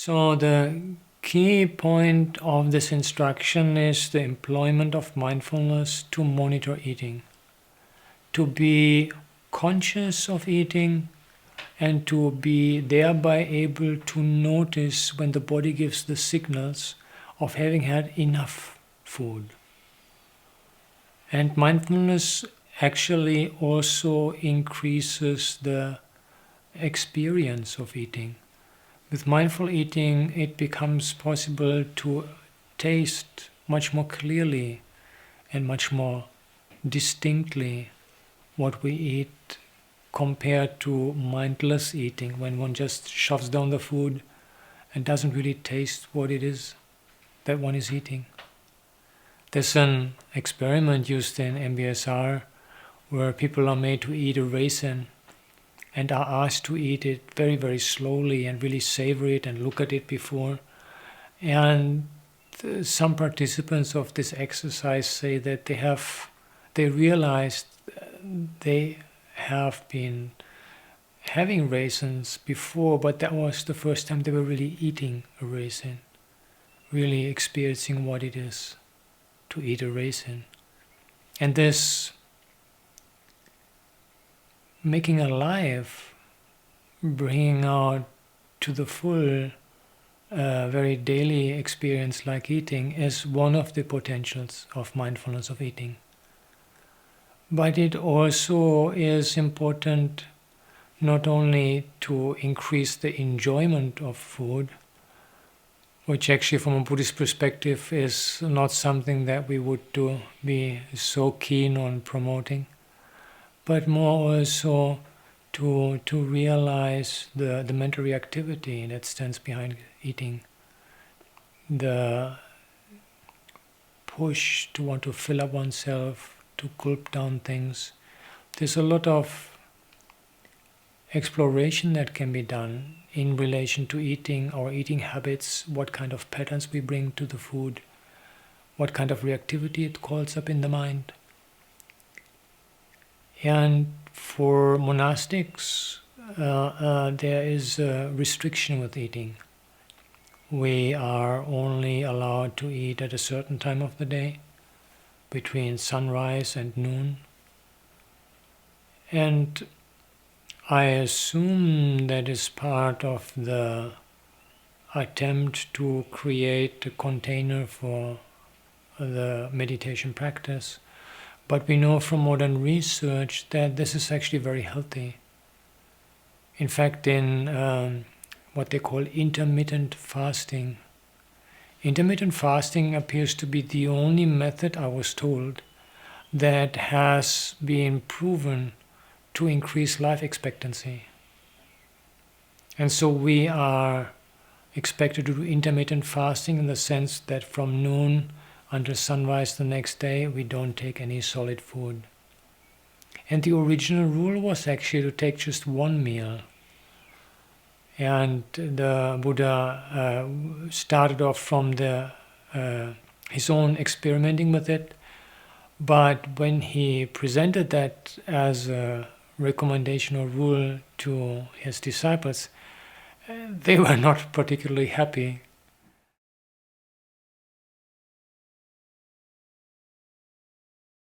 So the key point of this instruction is the employment of mindfulness to monitor eating, to be conscious of eating and to be thereby able to notice when the body gives the signals of having had enough food. And mindfulness actually also increases the experience of eating. With mindful eating, it becomes possible to taste much more clearly and much more distinctly what we eat compared to mindless eating, when one just shoves down the food and doesn't really taste what it is that one is eating. There's an experiment used in MBSR where people are made to eat a raisin and are asked to eat it very, very slowly and really savor it and look at it before. And some participants of this exercise say that they realized they have been having raisins before, but that was the first time they were really eating a raisin, really experiencing what it is to eat a raisin. And this making alive, bringing out to the full very daily experience like eating is one of the potentials of mindfulness of eating. But it also is important not only to increase the enjoyment of food, which actually from a Buddhist perspective is not something that we would be so keen on promoting, but more also to realize the mental reactivity that stands behind eating, the push to want to fill up oneself, to gulp down things. There's a lot of exploration that can be done in relation to eating, our eating habits, what kind of patterns we bring to the food, what kind of reactivity it calls up in the mind. And for monastics, there is a restriction with eating. We are only allowed to eat at a certain time of the day, between sunrise and noon. And I assume that is part of the attempt to create a container for the meditation practice. But we know from modern research that this is actually very healthy. In fact, in what they call intermittent fasting appears to be the only method, I was told, that has been proven to increase life expectancy. And so we are expected to do intermittent fasting in the sense that from noon until sunrise the next day we don't take any solid food. And the original rule was actually to take just one meal. And the Buddha started off from his own experimenting with it, but when he presented that as a recommendation or rule to his disciples, they were not particularly happy